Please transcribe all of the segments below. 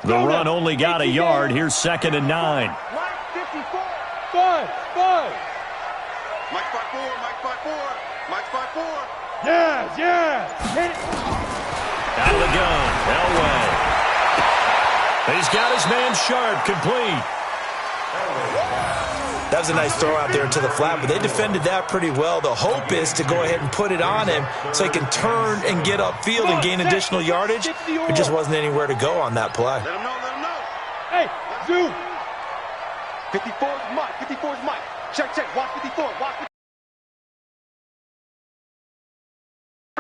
The run only got a yard. Here's 2nd and 9. Mike 54. 5. Mike 5-4. Mike 5-4. Mike 5-4. Yeah. Hit it. Out of the gun. Elway. He's got his man Sharp, complete. That was a nice throw out there to the flat, but they defended that pretty well. The hope is to go ahead and put it on him so he can turn and get upfield and gain additional yardage. There just wasn't anywhere to go on that play. Let him know. Hey, Zoo. 54 is Mike. 54 is Mike. Check. Watch 54. Watch 54.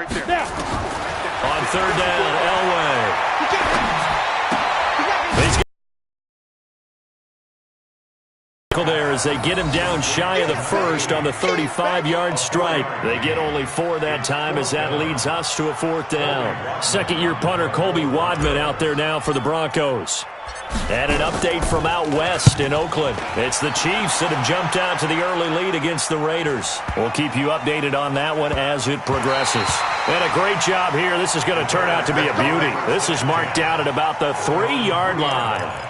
Right there. Now. On 3rd down, Elway. There as they get him down shy of the first on the 35-yard stripe. They get only 4 that time as that leads us to a 4th down. Second-year punter Colby Wadman out there now for the Broncos. And an update from out west in Oakland. It's the Chiefs that have jumped out to the early lead against the Raiders. We'll keep you updated on that one as it progresses. And a great job here. This is going to turn out to be a beauty. This is marked out at about the 3-yard line.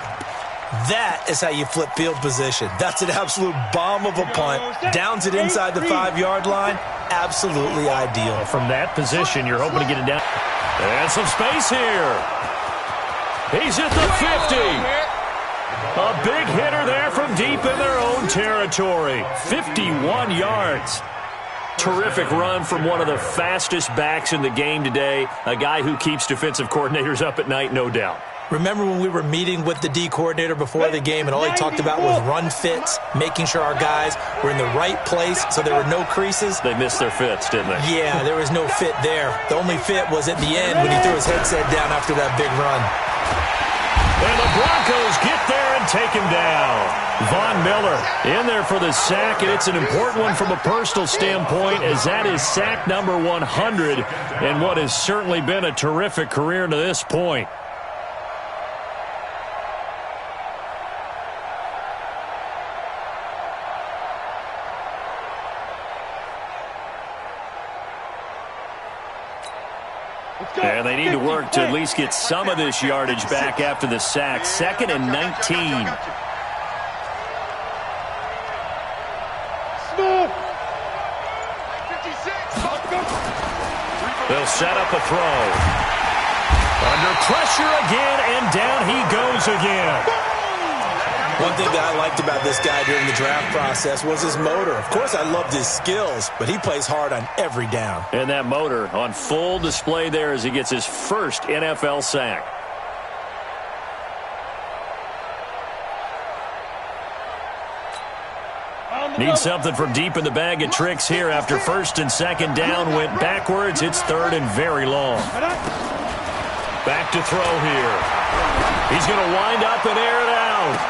That is how you flip field position. That's an absolute bomb of a punt. Downs it inside the 5-yard line. Absolutely ideal. From that position, you're hoping to get it down. And some space here. He's at the 50. A big hitter there from deep in their own territory. 51 yards. Terrific run from one of the fastest backs in the game today. A guy who keeps defensive coordinators up at night, no doubt. Remember when we were meeting with the D coordinator before the game and all he talked about was run fits, making sure our guys were in the right place so there were no creases? They missed their fits, didn't they? Yeah, there was no fit there. The only fit was at the end when he threw his headset down after that big run. And the Broncos get there and take him down. Von Miller in there for the sack, and it's an important one from a personal standpoint as that is sack number 100 and what has certainly been a terrific career to this point. And they need to work to at least get some of this yardage back after the sack. 2nd and 19. They'll set up a throw. Under pressure again, and down he goes again. One thing that I liked about this guy during the draft process was his motor. Of course, I loved his skills, but he plays hard on every down. And that motor on full display there as he gets his first NFL sack. Need something from deep in the bag of tricks here after 1st and 2nd down went backwards. It's 3rd and very long. Back to throw here. He's going to wind up and air it out.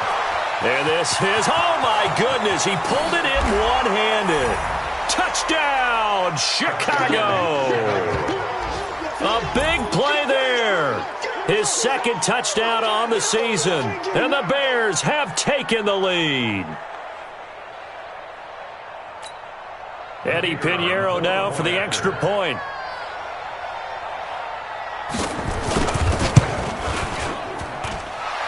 And this is, oh my goodness, he pulled it in one-handed. Touchdown, Chicago. A big play there. His 2nd touchdown on the season. And the Bears have taken the lead. Eddie Pinheiro now for the extra point.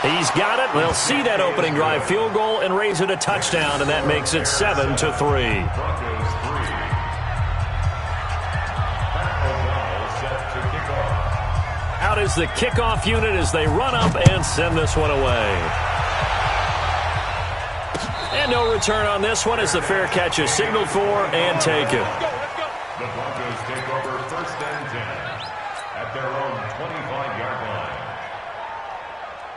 He's got it. They'll see that opening drive field goal and raise it a touchdown, and that makes it 7-3. Out is the kickoff unit as they run up and send this one away. And no return on this one as the fair catch is signaled for and taken. The Broncos take over 1st and 10 at their own 25-yard line.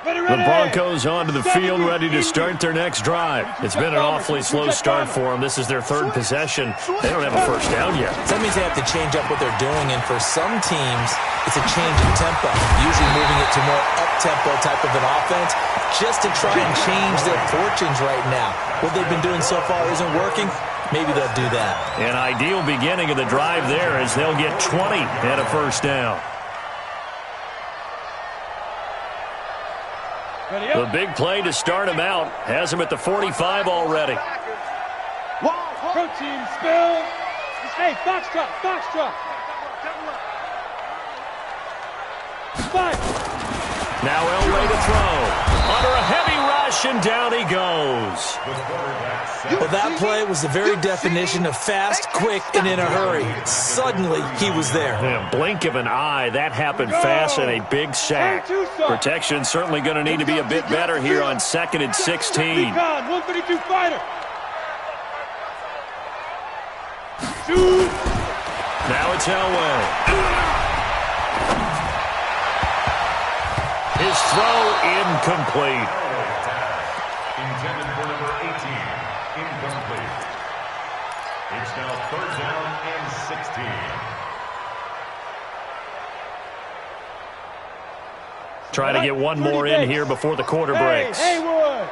The Broncos onto the field, ready to start their next drive. It's been an awfully slow start for them. This is their 3rd possession. They don't have a first down yet. That means they have to change up what they're doing, and for some teams, it's a change in tempo, usually moving it to more up-tempo type of an offense, just to try and change their fortunes right now. What they've been doing so far isn't working. Maybe they'll do that. An ideal beginning of the drive there as they'll get 20 and a first down. The big play to start him out has him at the 45 already. Protein spill. Hey, foxtrot. 5. Now Elway to throw. Under a heavy rush, and down he goes. Well, that play was the very definition of fast, quick, and in a hurry. Suddenly, he was there. Yeah, blink of an eye, that happened fast, and a big sack. Protection certainly going to need to be a bit better here on 2nd and 16. 132 fighter. Shoot. Now it's Elway. His throw incomplete. Intended for number 18. Incomplete. It's now 3rd down and 16. Try to get one more in here before the quarter breaks. Haywood.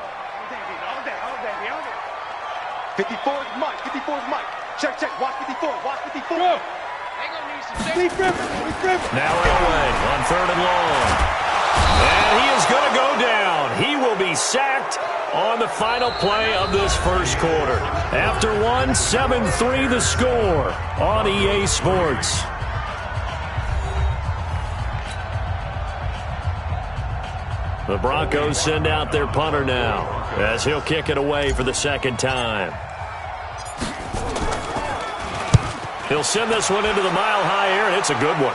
54 is Mike. 54 is Mike. Check, check. Watch 54. Watch 54. Go. Now Elway on 3rd and long. And he is going to go down. He will be sacked on the final play of this first quarter. After 7-3 the score on EA Sports. The Broncos send out their punter now as he'll kick it away for the second time. He'll send this one into the mile-high air, and it's a good one.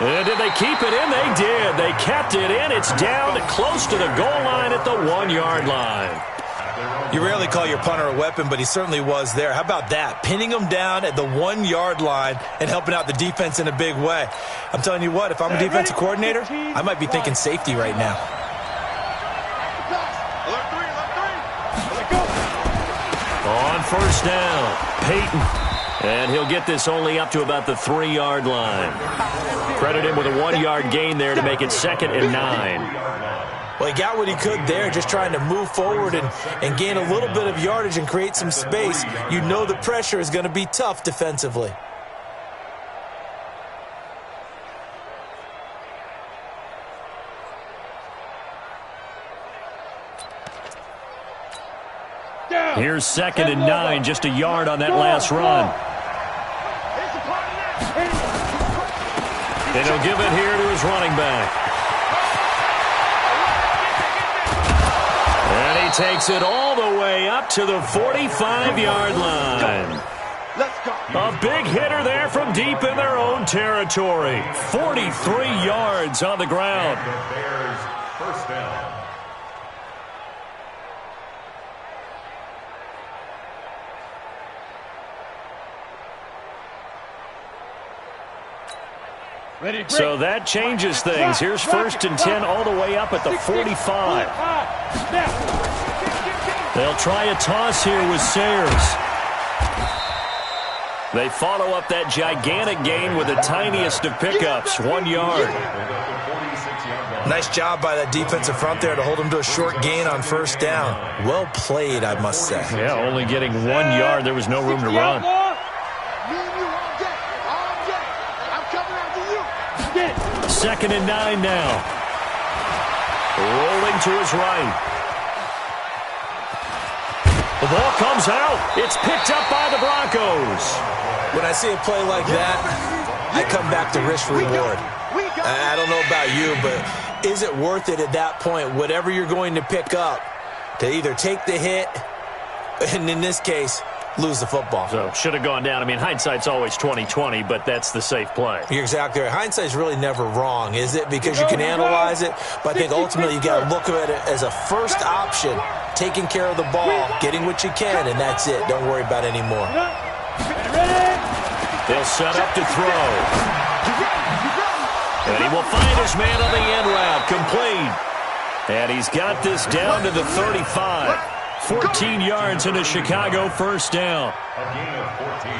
And did they keep it in? They did. They kept it in. It's down close to the goal line at the 1-yard line. You rarely call your punter a weapon, but he certainly was there. How about that? Pinning him down at the 1-yard line and helping out the defense in a big way. I'm telling you what, if I'm a defensive coordinator, I might be thinking safety right now. On 1st down, Peyton. And he'll get this only up to about the 3-yard line. Credit him with a 1-yard gain there to make it 2nd and 9. Well, he got what he could there, just trying to move forward and gain a little bit of yardage and create some space. You know the pressure is going to be tough defensively. Here's 2nd and 9, just a yard on that last run. And he'll give it here to his running back. And he takes it all the way up to the 45-yard line. A big hitter there from deep in their own territory. 43 yards on the ground. The Bears, 1st down. So that changes things. Here's 1st and 10 all the way up at the 45. They'll try a toss here with Sayers. They follow up that gigantic gain with the tiniest of pickups, 1 yard. Nice job by that defensive front there to hold him to a short gain on 1st down. Well played, I must say. Yeah, only getting 1 yard. There was no room to run. 2nd and 9 now. Rolling to his right. The ball comes out. It's picked up by the Broncos. When I see a play like that, I come back to risk reward. I don't know about you, but is it worth it at that point, whatever you're going to pick up, to either take the hit, and in this case, lose the football? So should have gone down. I mean, hindsight's always 20/20, but that's the safe play. You're exactly right. Hindsight's really never wrong, is it? Because you can analyze it, but I think ultimately you got to look at it as a first option, taking care of the ball, getting what you can, and that's it. Don't worry about any more. They'll set up to throw. And he will find his man on the end route, complete. And he's got this down to the 35. 14 yards in a Chicago 1st down. A gain of 14.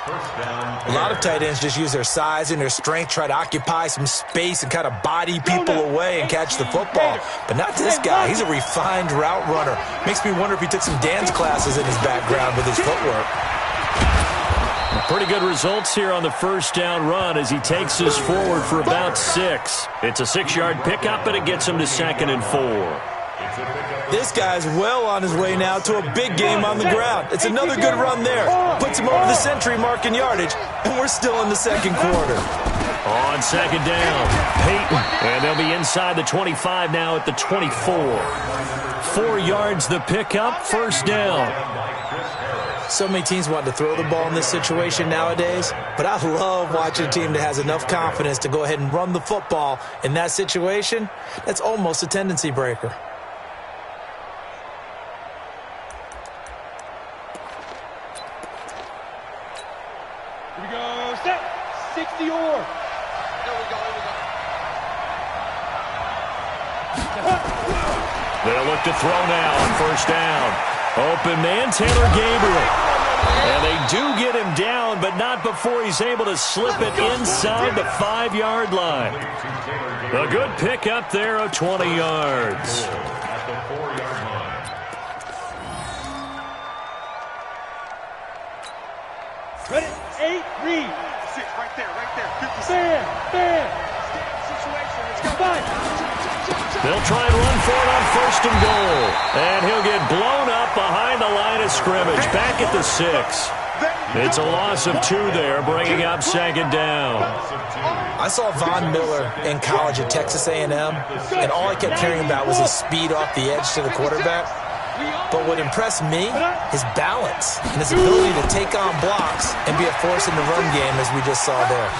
1st down. A lot of tight ends just use their size and their strength, try to occupy some space and kind of body people away and catch the football. But not this guy. He's a refined route runner. Makes me wonder if he took some dance classes in his background with his footwork. Pretty good results here on the 1st down run as he takes this forward for about 6. It's a 6-yard pickup, and it gets him to 2nd and 4. This guy's well on his way now to a big game on the ground. It's another good run there. Puts him over the century mark in yardage, and we're still in the second quarter. On second down, Peyton, and they'll be inside the 25 now at the 24. 4 yards the pickup, first down. So many teams want to throw the ball in this situation nowadays, but I love watching a team that has enough confidence to go ahead and run the football in that situation. That's almost a tendency breaker. Here we go, set, 60 or. They'll look to throw now on first down. Open man, Taylor Gabriel. And they do get him down, but not before he's able to slip it inside the 5-yard line. A good pick up there of 20 yards. At the 4-yard line. Ready, 8, read. 6, right there, 56. Bam. Situation, let's go. 5. They'll try and run for it on first and goal. And he'll get blown up behind the line of scrimmage, back at the 6. It's a loss of 2 there, bringing up second down. I saw Von Miller in college at Texas A&M, and all I kept hearing about was his speed off the edge to the quarterback. But what impressed me, his balance and his ability to take on blocks and be a force in the run game, as we just saw there.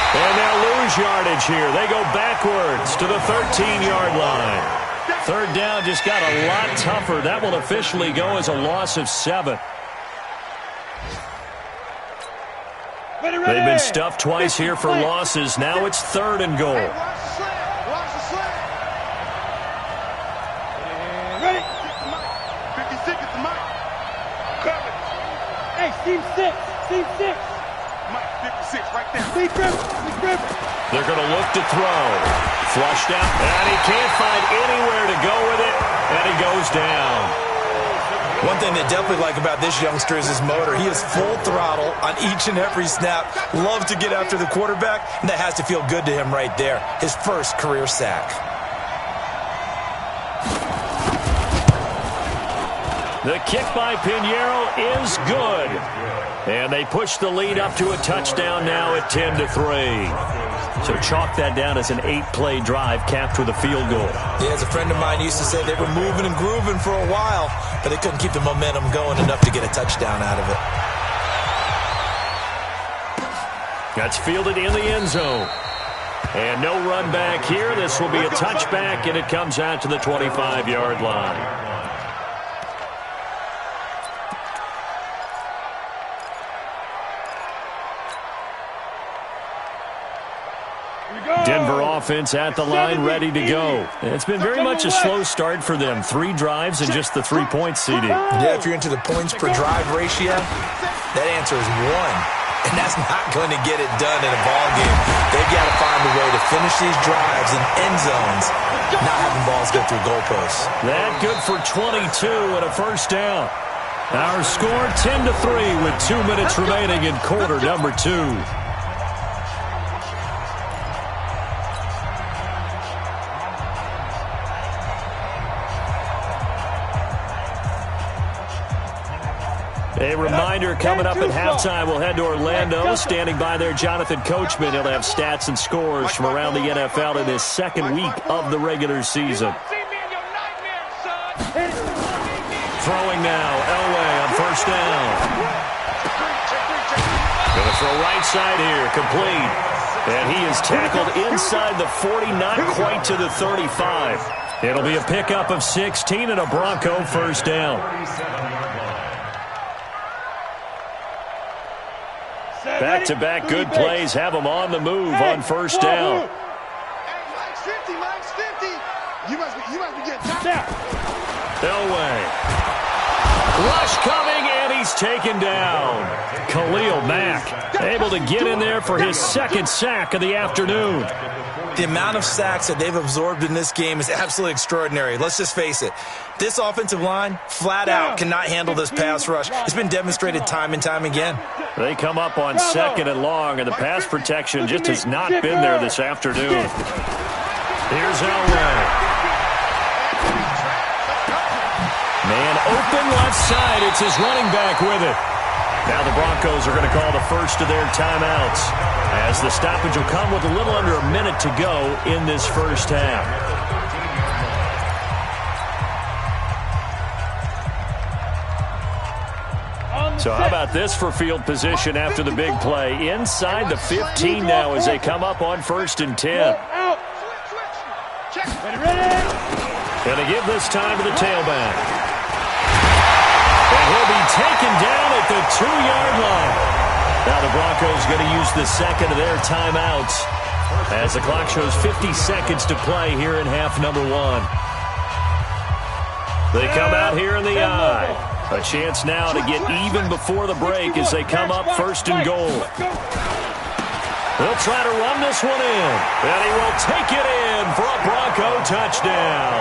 And they'll lose yardage here. They go backwards to the 13-yard line. Third down just got a lot tougher. That will officially go as a loss of 7. They've been stuffed twice here for losses. Now it's third and goal. Watch the slant. Ready. 56 is the mic. Cover. Hey, team 6. Mike, 56 right there. Lead grip. They're going to look to throw. Flushed out, and he can't find anywhere to go with it, and he goes down. One thing they definitely like about this youngster is his motor. He is full throttle on each and every snap. Loves to get after the quarterback, and that has to feel good to him right there. His first career sack. The kick by Pinheiro is good. And they push the lead up to a touchdown now at 10-3. So chalk that down as an 8-play drive capped with a field goal. Yeah, as a friend of mine used to say, they were moving and grooving for a while, but they couldn't keep the momentum going enough to get a touchdown out of it. That's fielded in the end zone. And no run back here. This will be a touchback, and it comes out to the 25-yard line. Denver offense at the line, ready to go. It's been very much a slow start for them. 3 drives and just the 3-point CD. Yeah, if you're into the points per drive ratio, that answer is 1. And that's not going to get it done in a ball game. They've got to find a way to finish these drives in end zones, not having balls go through goalposts. That good for 22 and a first down. Our score 10-3 with 2 minutes remaining in quarter number 2. A reminder, coming up at halftime, we'll head to Orlando. Standing by there, Jonathan Coachman. He'll have stats and scores from around the NFL in his second week of the regular season. Throwing now, Elway on first down. Going to throw right side here, complete. And he is tackled inside the 40, not quite to the 35. It'll be a pickup of 16 and a Bronco first down. Back-to-back good plays have them on the move on first down. Hey, Mike's 50. You must be getting tapped. Elway. Rush coming, and he's taken down. Khalil Mack able to get in there for his second sack of the afternoon. The amount of sacks that they've absorbed in this game is absolutely extraordinary. Let's just face it. This offensive line, flat out, cannot handle this pass rush. It's been demonstrated time and time again. They come up on second and long, and the pass protection just has not been there this afternoon. Here's Elway. open left side. It's his running back with it. Now the Broncos are going to call the first of their timeouts, as the stoppage will come with a little under a minute to go in this first half. So how about this for field position after the big play? Inside the 15 now as they come up on 1st and 10. Going to give this time to the tailback. And he'll be taken down at the 2-yard line. Now the Broncos going to use the second of their timeouts as the clock shows 50 seconds to play here in half number 1. They come out here in the eye. A chance now to get even before the break as they come up 1st and goal. They'll try to run this one in, and he will take it in for a Bronco touchdown.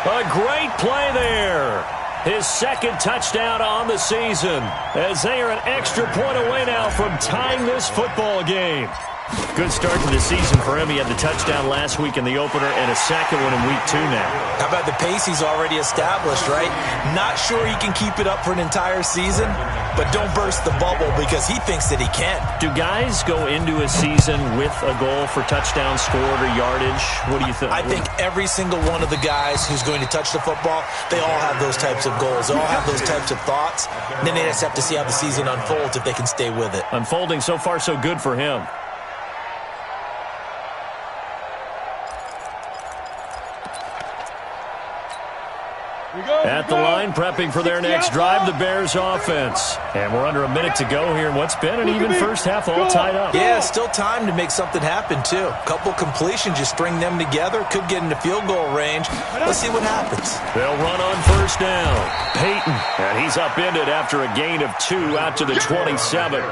A great play there. His second touchdown on the season, as they are an extra point away now from tying this football game. Good start to the season for him. He had the touchdown last week in the opener and a second one in week 2 now. How about the pace he's already established, right? Not sure he can keep it up for an entire season, but don't burst the bubble because he thinks that he can. Do guys go into a season with a goal for touchdown scored or yardage? What do you think? I think every single one of the guys who's going to touch the football, they all have those types of goals. They all have those types of thoughts. And then they just have to see how the season unfolds if they can stay with it. Unfolding so far so good for him. At the line, prepping for their next drive, the Bears offense. And we're under a minute to go here in what's been an even first half, all tied up. Yeah, still time to make something happen, too. Couple completions, you string them together, could get into field goal range. Let's see what happens. They'll run on 1st down. Peyton, and he's upended after a gain of 2 out to the 27.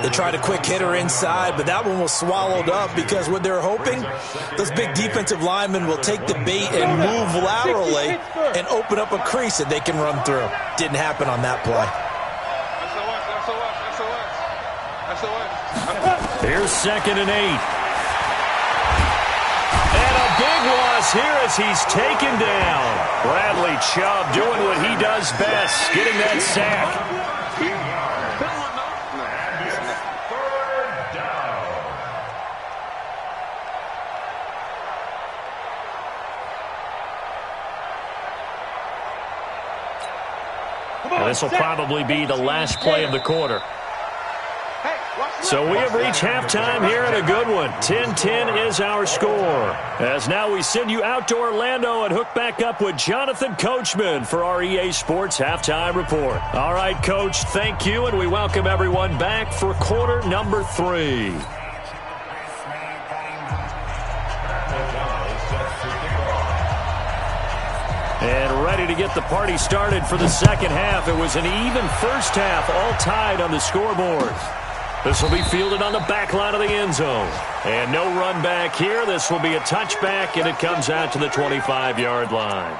They tried a quick hitter inside, but that one was swallowed up because what they're hoping, those big defensive linemen will take the bait and move laterally and open up a crease that they can run through. Didn't happen on that play. Here's 2nd and 8. And a big loss here as he's taken down. Bradley Chubb doing what he does best, getting that sack. This will probably be the last play of the quarter. So we have reached halftime here in a good one. 10-10 is our score. As now we send you out to Orlando and hook back up with Jonathan Coachman for our EA Sports Halftime Report. All right, Coach, thank you, and we welcome everyone back for quarter number 3. And ready to get the party started for the second half. It was an even first half, all tied on the scoreboard. This will be fielded on the back line of the end zone. And no run back here. This will be a touchback, and it comes out to the 25-yard line.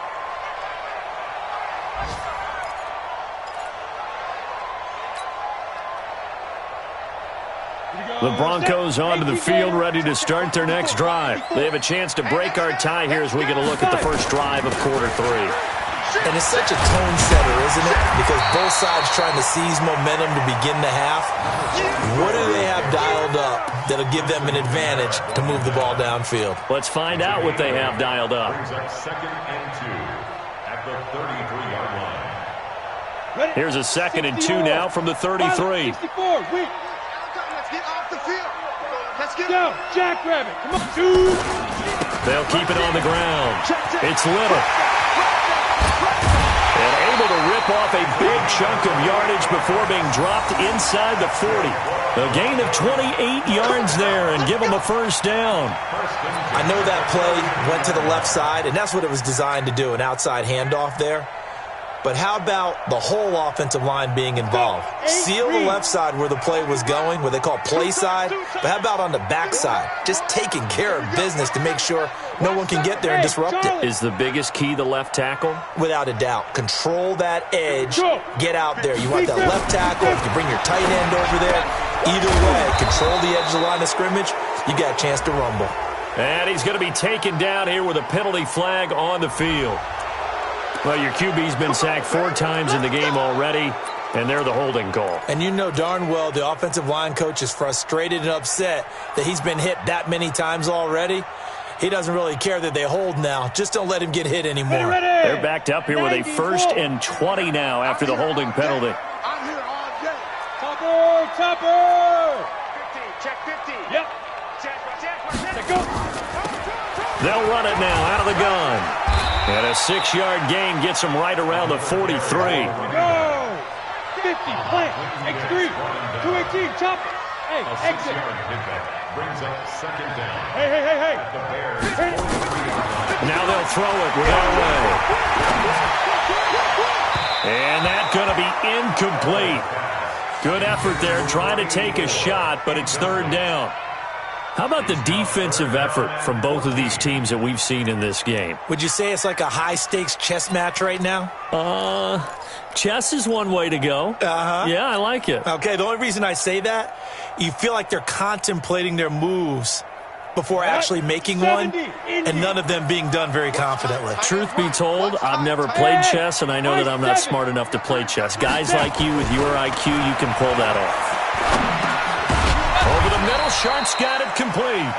The Broncos onto the field, ready to start their next drive. They have a chance to break our tie here as we get a look at the first drive of quarter 3. And it's such a tone setter, isn't it? Because both sides trying to seize momentum to begin the half. What do they have dialed up that'll give them an advantage to move the ball downfield? Let's find out what they have dialed up. 2nd and 2 at the 33-yard line. Here's a 2nd and 2 now from the 33. Get off the field. Let's get down. Jackrabbit. Come on, dude. They'll keep it on the ground. It's Little. And able to rip off a big chunk of yardage before being dropped inside the 40. A gain of 28 yards there and give them a first down. I know that play went to the left side, and that's what it was designed to do, an outside handoff there. But how about the whole offensive line being involved? Seal the left side where the play was going, what they call play side. But how about on the back side? Just taking care of business to make sure no one can get there and disrupt it. Is the biggest key the left tackle? Without a doubt. Control that edge. Get out there. You want that left tackle. If you bring your tight end over there, either way, control the edge of the line of scrimmage, you got a chance to rumble. And he's going to be taken down here with a penalty flag on the field. Well, your QB's been sacked 4 times in the game already, and they're the holding call. And you know darn well the offensive line coach is frustrated and upset that he's been hit that many times already. He doesn't really care that they hold now. Just don't let him get hit anymore. They're backed up here with a 1st and 20 now after the holding penalty. I'm here all day. Topper! 15, check 15. Yep. Check. Go. They'll run it now out of the gun. And a 6-yard gain gets them right around the 43. Go. 50, plant, X3, 218, chop. Hey, exit. Brings up 2nd down. Hey. The Bears. Now they'll throw it without a way. And that's going to be incomplete. Good effort there, trying to take a shot, but it's 3rd down. How about the defensive effort from both of these teams that we've seen in this game? Would you say it's like a high-stakes chess match right now? Chess is one way to go. Yeah, I like it. Okay, the only reason I say that, you feel like they're contemplating their moves before actually making one, and none of them being done very confidently. Truth be told, I've never played chess, and I know that I'm not smart enough to play chess. Guys like you with your IQ, you can pull that off. Over the middle, Sharp's got it complete.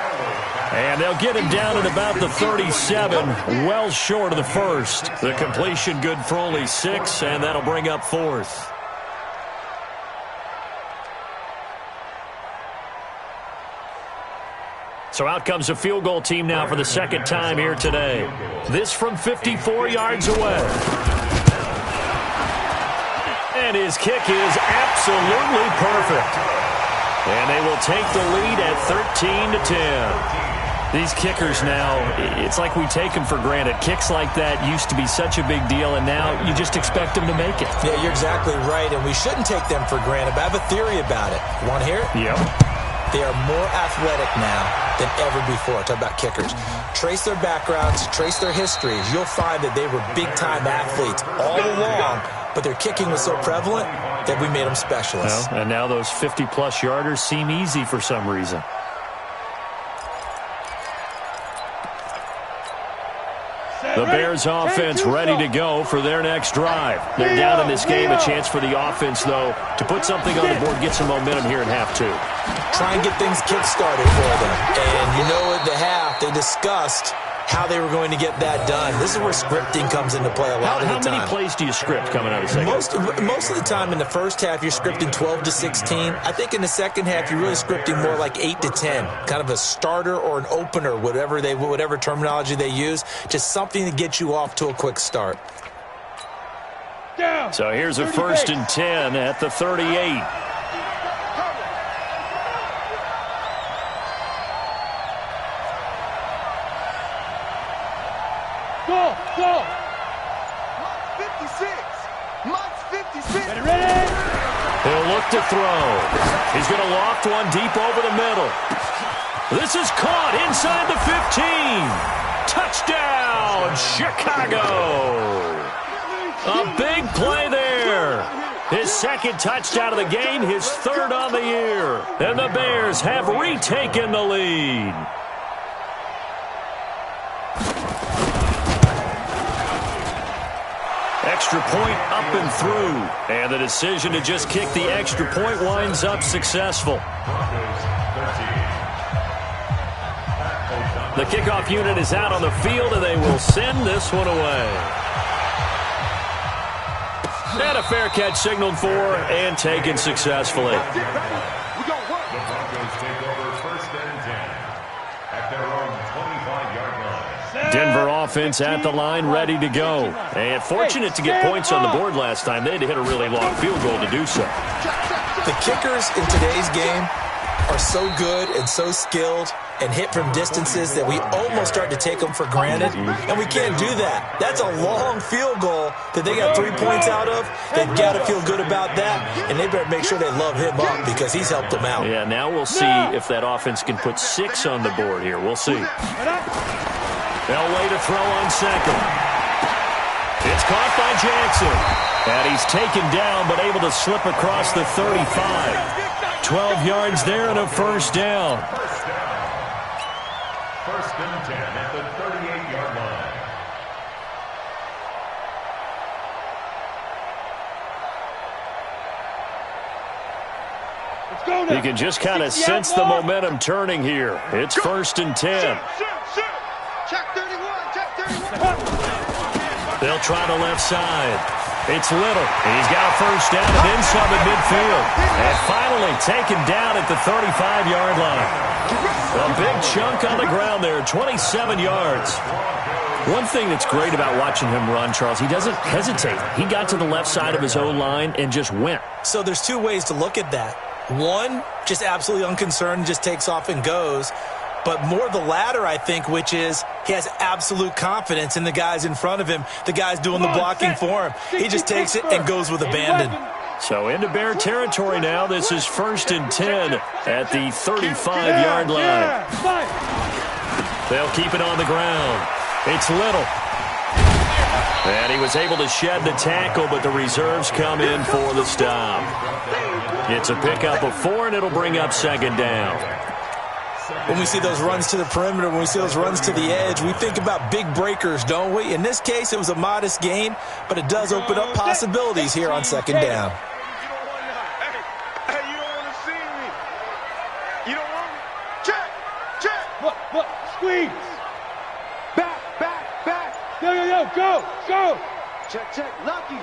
And they'll get him down at about the 37, well short of the 1st. The completion good for only 6, and that'll bring up 4th. So out comes a field goal team now for the 2nd time here today. This from 54 yards away. And his kick is absolutely perfect. And they will take the lead at 13-10. These kickers now, it's like we take them for granted. Kicks like that used to be such a big deal, and now you just expect them to make it. Yeah, you're exactly right, and we shouldn't take them for granted. But I have a theory about it. You want to hear it? Yep. They are more athletic now than ever before. Talk about kickers. Trace their backgrounds, trace their histories. You'll find that they were big-time athletes all along, but their kicking was so prevalent that we made them specialists. Well, and now those 50-plus yarders seem easy for some reason. The Bears offense ready to go for their next drive. They're down in this game. A chance for the offense, though, to put something on the board, get some momentum here in half 2. Try and get things kick-started for them. And you know at the half, they discussed how they were going to get that done. This is where scripting comes into play a lot of the time. How many plays do you script coming out of the second? Most of the time in the first half, you're scripting 12 to 16. I think in the second half, you're really scripting more like 8 to 10. Kind of a starter or an opener, whatever terminology they use. Just something to get you off to a quick start. So here's a 1st and 10 at the 38. Go! 56. Mike's 56. Ready? He'll look to throw. He's going to loft one deep over the middle. This is caught inside the 15. Touchdown, Chicago. A big play there. His 2nd touchdown of the game, his 3rd on the year. And the Bears have retaken the lead. Extra point up and through. And the decision to just kick the extra point winds up successful. The kickoff unit is out on the field, and they will send this one away. And a fair catch signaled for and taken successfully. The Broncos take over 1st and 10 at their own 25-yard line. Denver offense at the line, ready to go. And fortunate to get points on the board last time. They had to hit a really long field goal to do so. The kickers in today's game are so good and so skilled and hit from distances that we almost start to take them for granted, and we can't do that. That's a long field goal that they got 3 points out of. They've got to feel good about that, and they better make sure they love him up because he's helped them out. Yeah, now we'll see if that offense can put 6 on the board here. We'll see. They'll wait to throw on 2nd. It's caught by Jackson. And he's taken down but able to slip across the 35. 12 yards there and a 1st down. 1st and 10 at the 38-yard line. You can just kind of sense the momentum turning here. It's 1st and 10. Check 31. Check 31. They'll try the left side. It's Little. He's got a first down and then some at midfield. And finally taken down at the 35-yard line. A big chunk on the ground there, 27 yards. One thing that's great about watching him run, Charles, he doesn't hesitate. He got to the left side of his own line and just went. So there's two ways to look at that. One, just absolutely unconcerned, just takes off and goes. But more the latter, I think, which is he has absolute confidence in the guys in front of him, the guys doing the blocking for him. He just takes it and goes with abandon. So into Bear territory now. This is 1st and 10 at the 35-yard line. They'll keep it on the ground. It's Little. And he was able to shed the tackle, but the reserves come in for the stop. It's a pickup of 4, and it'll bring up 2nd down. When we see those runs to the perimeter, when we see those runs to the edge, we think about big breakers, don't we? In this case, it was a modest gain, but it does open up possibilities here on 2nd down. Hey, you don't want to see me. You don't want me. Check. Look, squeeze. Back. Go. Check. Lucky.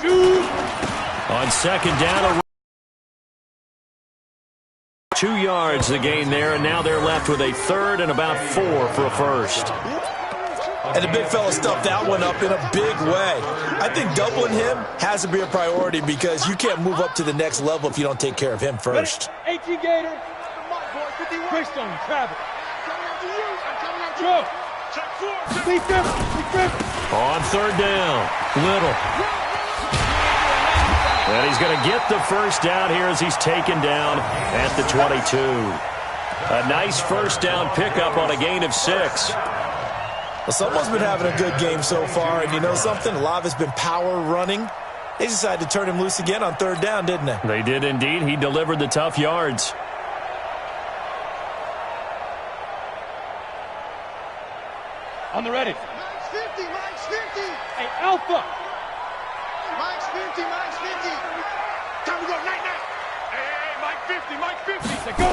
Shoot. On 2nd down, 2 yards the gain there, and now they're left with a 3rd and about 4 for a first. And the big fella stuffed that one up in a big way. I think doubling him has to be a priority because you can't move up to the next level if you don't take care of him first. 18 Gator. Twist on Travis. Go. Beat them. On 3rd down, Little. And he's going to get the first down here as he's taken down at the 22. A nice first down pickup on a gain of 6. Well, someone's been having a good game so far, and you know something? A lot of it's been power running. They decided to turn him loose again on 3rd down, didn't they? They did indeed. He delivered the tough yards. On the ready. Mike's 50. Hey, Alpha. Mike's 50. Time to go, night. Hey, Mike 50. Say go.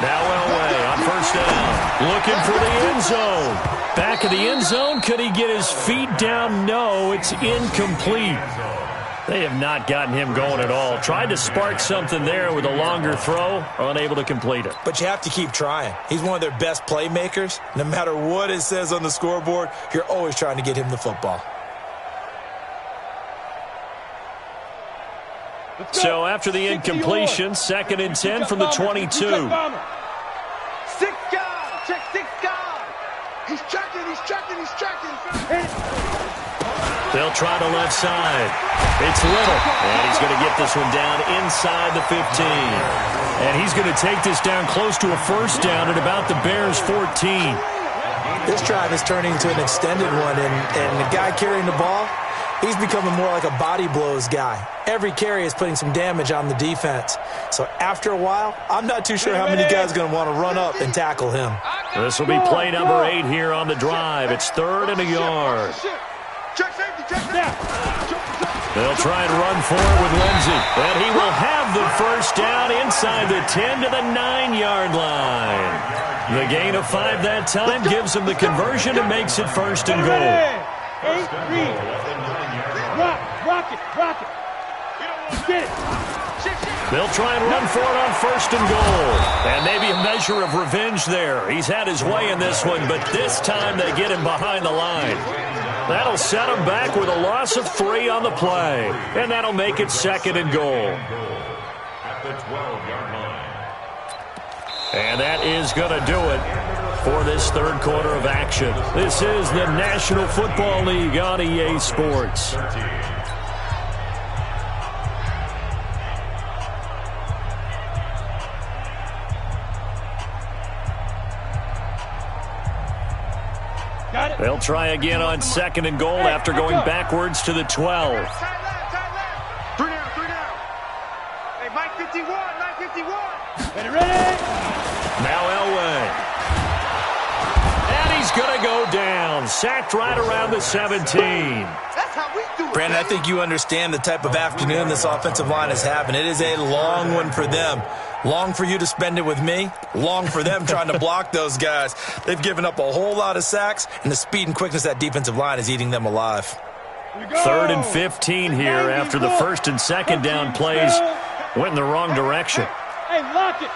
Now Elway on 1st down. Looking for the end zone. Back of the end zone. Could he get his feet down? No, it's incomplete. They have not gotten him going at all. Tried to spark something there with a longer throw. Unable to complete it. But you have to keep trying. He's one of their best playmakers. No matter what it says on the scoreboard, you're always trying to get him the football. So after the incompletion, 2nd and 10 from the 22. 6 guard. Check 6 guard. He's checking. They'll try the left side. It's Little. And he's going to get this one down inside the 15. And he's going to take this down close to a first down at about the Bears' 14. This drive is turning into an extended one, and the guy carrying the ball, he's becoming more like a body blows guy. Every carry is putting some damage on the defense. So after a while, I'm not too sure how many guys are going to want to run up and tackle him. This will be play number 8 here on the drive. It's 3rd and a yard. Check safety. They'll try and run for it with Lindsey. And he will have the first down inside the 10 to the 9-yard line. The gain of 5 that time gives him the conversion and makes it 1st and goal. 8, read. Rock it. Get it. They'll try and run for it on 1st and goal. And maybe a measure of revenge there. He's had his way in this one, but this time they get him behind the line. That'll set him back with a loss of 3 on the play. And that'll make it 2nd and goal. At the 12-yard line. And that is going to do it for this 3rd quarter of action. This is the National Football League on EA Sports. They'll try again on 2nd and goal after going backwards to the 12. 3 down. Hey, Mike 51. Ready. Now Elway. And he's going to go down. Sacked right around the 17. That's how we do it. Brandon, I think you understand the type of afternoon this offensive line is having. It is a long one for them. Long for you to spend it with me. Long for them trying to block those guys. They've given up a whole lot of sacks, and the speed and quickness of that defensive line is eating them alive. 3rd and 15 here after the 1st and 2nd down plays went in the wrong direction. Hey, lock it.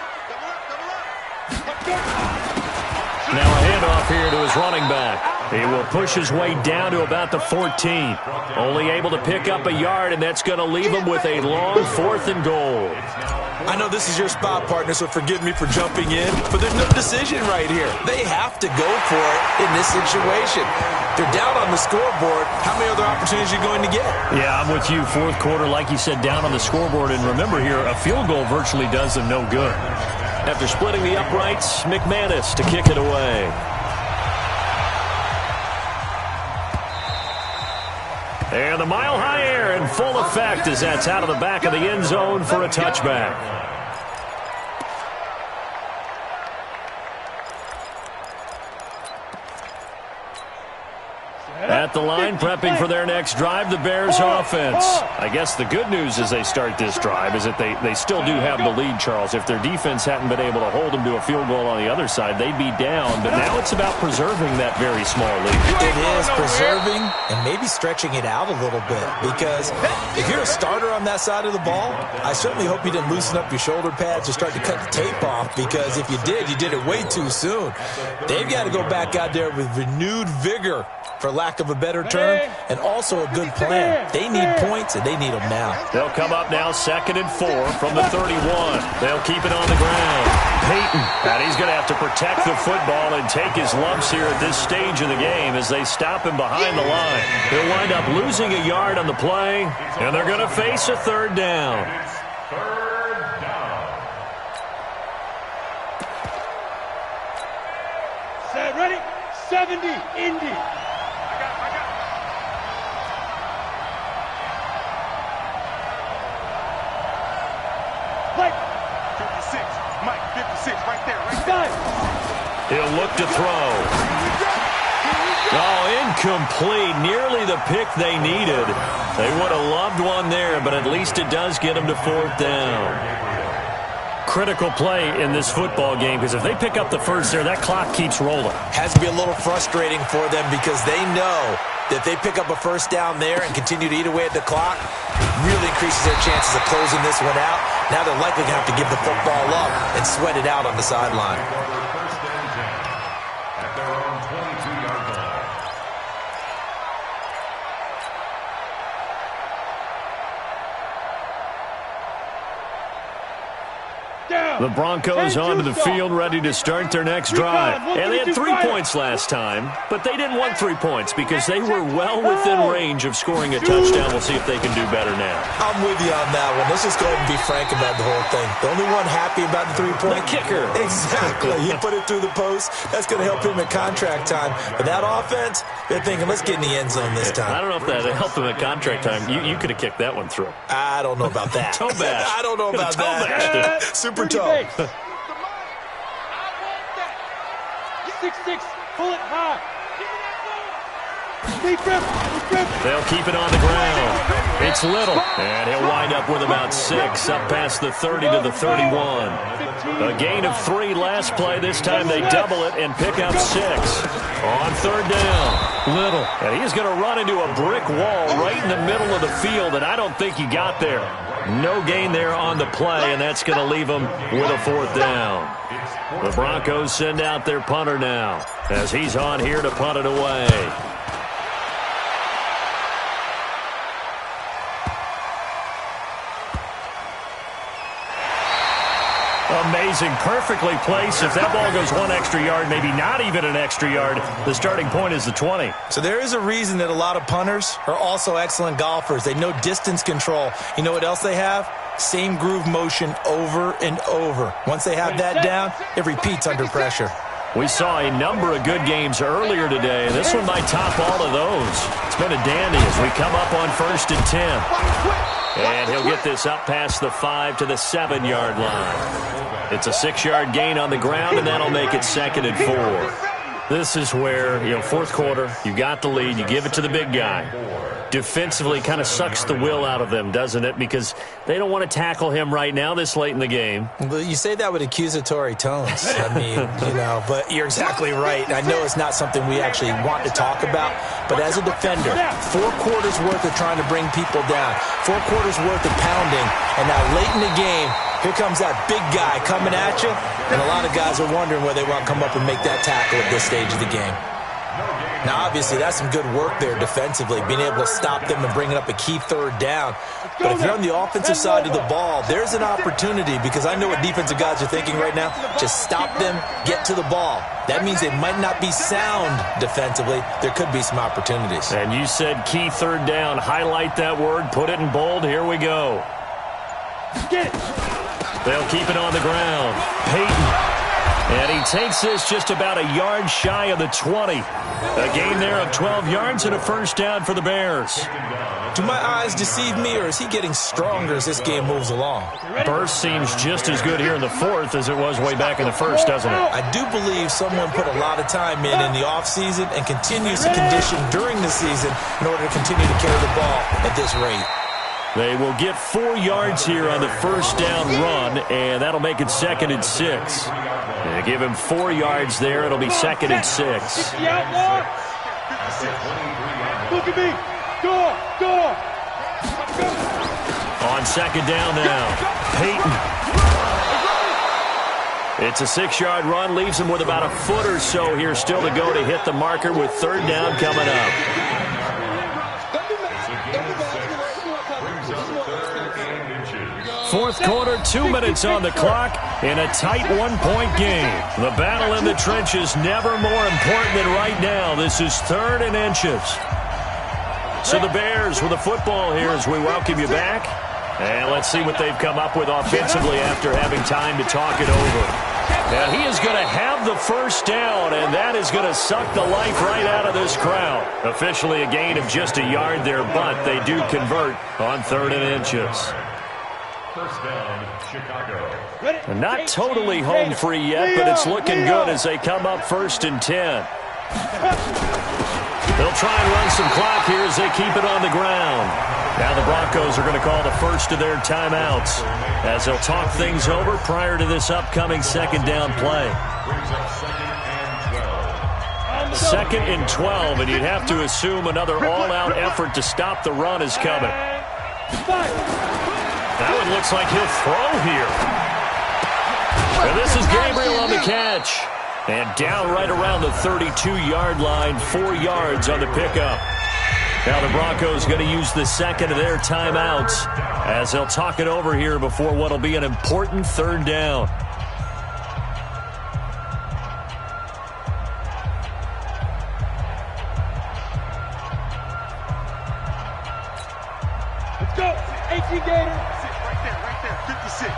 Now a handoff here to his running back. He will push his way down to about the 14. Only able to pick up a yard, and that's going to leave him with a long 4th and goal. I know this is your spot, partner, so forgive me for jumping in, but there's no decision right here. They have to go for it in this situation. They're down on the scoreboard. How many other opportunities are you going to get? Yeah, I'm with you. 4th quarter, like you said, down on the scoreboard. And remember here, a field goal virtually does them no good. After splitting the uprights, McManus to kick it away. And the mile-high air in full effect as that's out of the back of the end zone for a touchback. At the line, prepping for their next drive, the Bears offense. I guess the good news as they start this drive is that they still do have the lead, Charles. If their defense hadn't been able to hold them to a field goal on the other side, they'd be down. But now it's about preserving that very small lead. It is preserving and maybe stretching it out a little bit, because if you're a starter on that side of the ball, I certainly hope you didn't loosen up your shoulder pads or start to cut the tape off, because if you did, you did it way too soon. They've got to go back out there with renewed vigor, for lack of a better term, and also a good plan. They need points, and they need them now. They'll come up now 2nd and 4 from the 31. They'll keep it on the ground. Peyton, and he's going to have to protect the football and take his lumps here at this stage of the game as they stop him behind the line. He'll wind up losing a yard on the play, and they're going to face a 3rd down. Set, ready? 70, Indy. Mike, 56. Mike, 56, right there, right there. He'll look to throw. Oh, incomplete. Nearly the pick they needed. They would have loved one there, but at least it does get them to 4th down. Critical play in this football game, because if they pick up the first there, that clock keeps rolling. Has to be a little frustrating for them, because they know that if they pick up a 1st down there and continue to eat away at the clock, really increases their chances of closing this one out. Now they're likely going to have to give the football up and sweat it out on the sideline. At their own 22-yard line. The Broncos onto the field, ready to start their next drive. And they had 3 points last time, but they didn't want 3 points because they were well within range of scoring a touchdown. We'll see if they can do better now. I'm with you on that one. Let's just go ahead and be frank about the whole thing. The only one happy about the 3-point? The kicker. Exactly. He put it through the post. That's going to help him at contract time. But that offense, they're thinking, let's get in the end zone this time. I don't know if that helped them at contract time. You could have kicked that one through. I don't know about that. Toe bash. I don't know about that. Super toe. 6'6", pull it high. Deep grip. They'll keep it on the ground. It's Little, and he'll wind up with about 6, up past the 30 to the 31. A gain of 3 last play. This time they double it and pick up 6. On 3rd down, Little, and he's going to run into a brick wall right in the middle of the field, and I don't think he got there. No gain there on the play, and that's going to leave him with a 4th down. The Broncos send out their punter now as he's on here to punt it away. Amazing, perfectly placed. If that ball goes 1 extra yard, maybe not even an extra yard, the starting point is the 20. So there is a reason that a lot of punters are also excellent golfers. They know distance control. You know what else they have? Same groove motion over and over. Once they have that down, it repeats under pressure. We saw a number of good games earlier today. This one might top all of those. It's been a dandy as we come up on 1st and 10. And he'll get this up past the 5 to the 7-yard line. It's a 6-yard gain on the ground, and that'll make it 2nd and 4. This is where, 4th quarter, you got the lead, you give it to the big guy. defensively kind of sucks the will out of them, doesn't it? Because they don't want to tackle him right now this late in the game. Well, you say that with accusatory tones. I mean, but you're exactly right. I know it's not something we actually want to talk about, but as a defender, 4 quarters worth of trying to bring people down, 4 quarters worth of pounding, and now late in the game, here comes that big guy coming at you, and a lot of guys are wondering whether they want to come up and make that tackle at this stage of the game. Now, obviously, that's some good work there defensively, being able to stop them and bringing up a key 3rd down. But if you're on the offensive side of the ball, there's an opportunity, because I know what defensive guys are thinking right now. Just stop them, get to the ball. That means they might not be sound defensively. There could be some opportunities. And you said key 3rd down. Highlight that word, put it in bold. Here we go. Get it. They'll keep it on the ground. Peyton. And he takes this just about a yard shy of the 20. A gain there of 12 yards and a first down for the Bears. Do my eyes deceive me, or is he getting stronger as this game moves along? Burst seems just as good here in the 4th as it was way back in the 1st, doesn't it? I do believe someone put a lot of time in the offseason and continues to condition during the season in order to continue to carry the ball at this rate. They will get 4 yards here on the first down run, and that'll make it 2nd and 6. They give him 4 yards there. It'll be 2nd and 6. Look at me. Door. On 2nd down now. Peyton. It's a 6-yard run. Leaves him with about a foot or so here still to go to hit the marker with 3rd down coming up. 4th quarter, 2 minutes on the clock in a tight 1-point game. The battle in the trenches never more important than right now. This is 3rd and inches. So the Bears with the football here as we welcome you back. And let's see what they've come up with offensively after having time to talk it over. Now he is going to have the first down, and that is going to suck the life right out of this crowd. Officially a gain of just a yard there, but they do convert on 3rd and inches. First down, Chicago. And not totally home free yet, but it's looking good as they come up 1st and 10. They'll try and run some clock here as they keep it on the ground. Now the Broncos are going to call the first of their timeouts as they'll talk things over prior to this upcoming 2nd down play. 2nd and 12, and you'd have to assume another all-out effort to stop the run is coming. That one looks like he'll throw here. And this is Gabriel on the catch. And down right around the 32-yard line, 4 yards on the pickup. Now the Broncos going to use the 2nd of their timeouts as they'll talk it over here before what will be an important 3rd down. Let's go. 18 Gator. Right there, 56.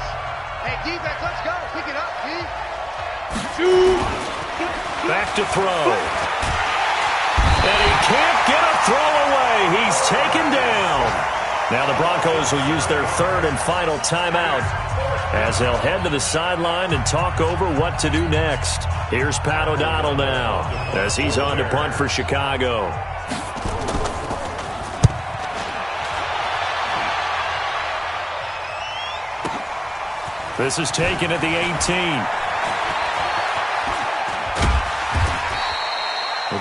Hey, D-back, let's go. Pick it up, D. 2. Back to throw. And he can't get a throw away. He's taken down. Now the Broncos will use their 3rd and final timeout as they'll head to the sideline and talk over what to do next. Here's Pat O'Donnell now as he's on to punt for Chicago. This is taken at the 18.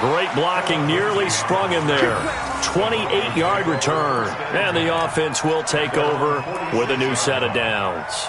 Great blocking, nearly sprung him there. 28-yard return. And the offense will take over with a new set of downs.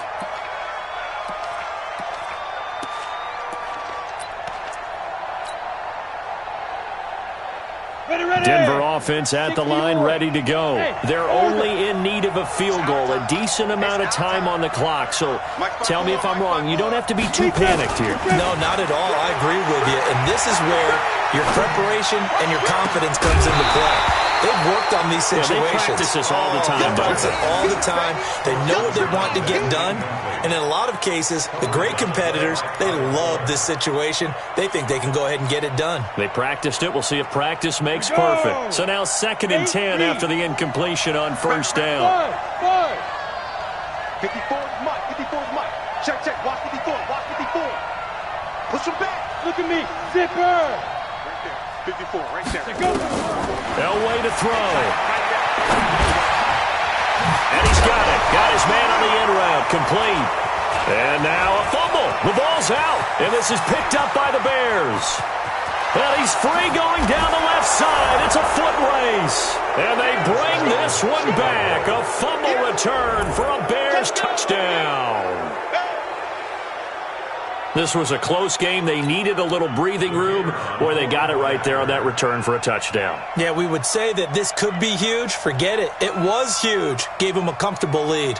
Denver offense at the line, ready to go. They're only in need of a field goal, a decent amount of time on the clock. So tell me if I'm wrong. You don't have to be too panicked here. No, not at all. I agree with you. And this is where your preparation and your confidence comes into play. They've worked on these situations. They practice this all the time. They practice it all the time. They know what they want to get done. And in a lot of cases, the great competitors, they love this situation. They think they can go ahead and get it done. They practiced it. We'll see if practice makes perfect. So now 2nd and 10 after the incompletion on first down. 54 is Mike. 54 is Mike. Check. Watch 54. Watch 54. Push him back. Look at me. Zipper. Right there. 54 right there. No way to throw. And he's got it. Got his man on the in route. Complete. And now a fumble. The ball's out. And this is picked up by the Bears. And he's free going down the left side. It's a foot race. And they bring this one back. A fumble return for a Bears touchdown. This was a close game. They needed a little breathing room. Boy, they got it right there on that return for a touchdown. Yeah, we would say that this could be huge. Forget it. It was huge. Gave them a comfortable lead.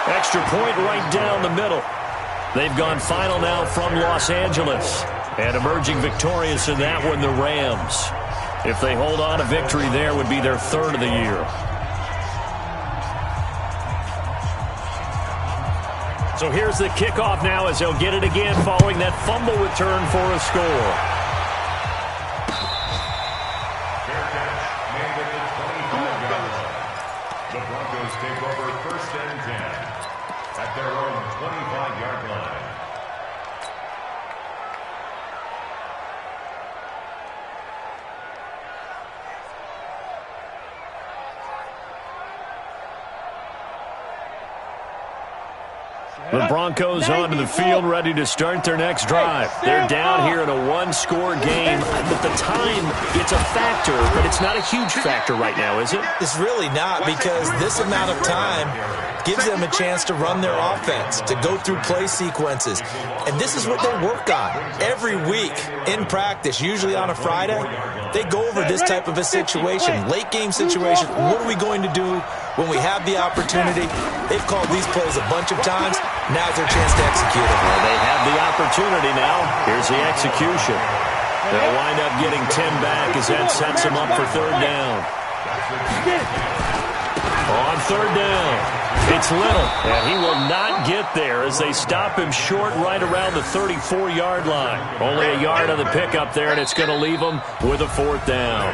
Extra point right down the middle. They've gone final now from Los Angeles. And emerging victorious in that one, the Rams. If they hold on, a victory there would be their third of the year. So here's the kickoff now as they'll get it again following that fumble return for a score. Fair catch made at the 25-yard line. The Broncos take over 1st and 10 at their own 25-yard line. The Broncos onto the field, ready to start their next drive. They're down here in a one-score game. But the time, it's a factor, but it's not a huge factor right now, is it? It's really not, because this amount of time gives them a chance to run their offense, to go through play sequences. And this is what they work on every week in practice, usually on a Friday. They go over this type of a situation, late-game situation. What are we going to do when we have the opportunity? They've called these plays a bunch of times. Now's their chance to execute it. Well, they have the opportunity now. Here's the execution. They'll wind up getting 10 back as that sets them up for third down. On third down, it's Little, and he will not get there as they stop him short right around the 34-yard line. Only a yard on the pickup there, and it's going to leave him with a fourth down.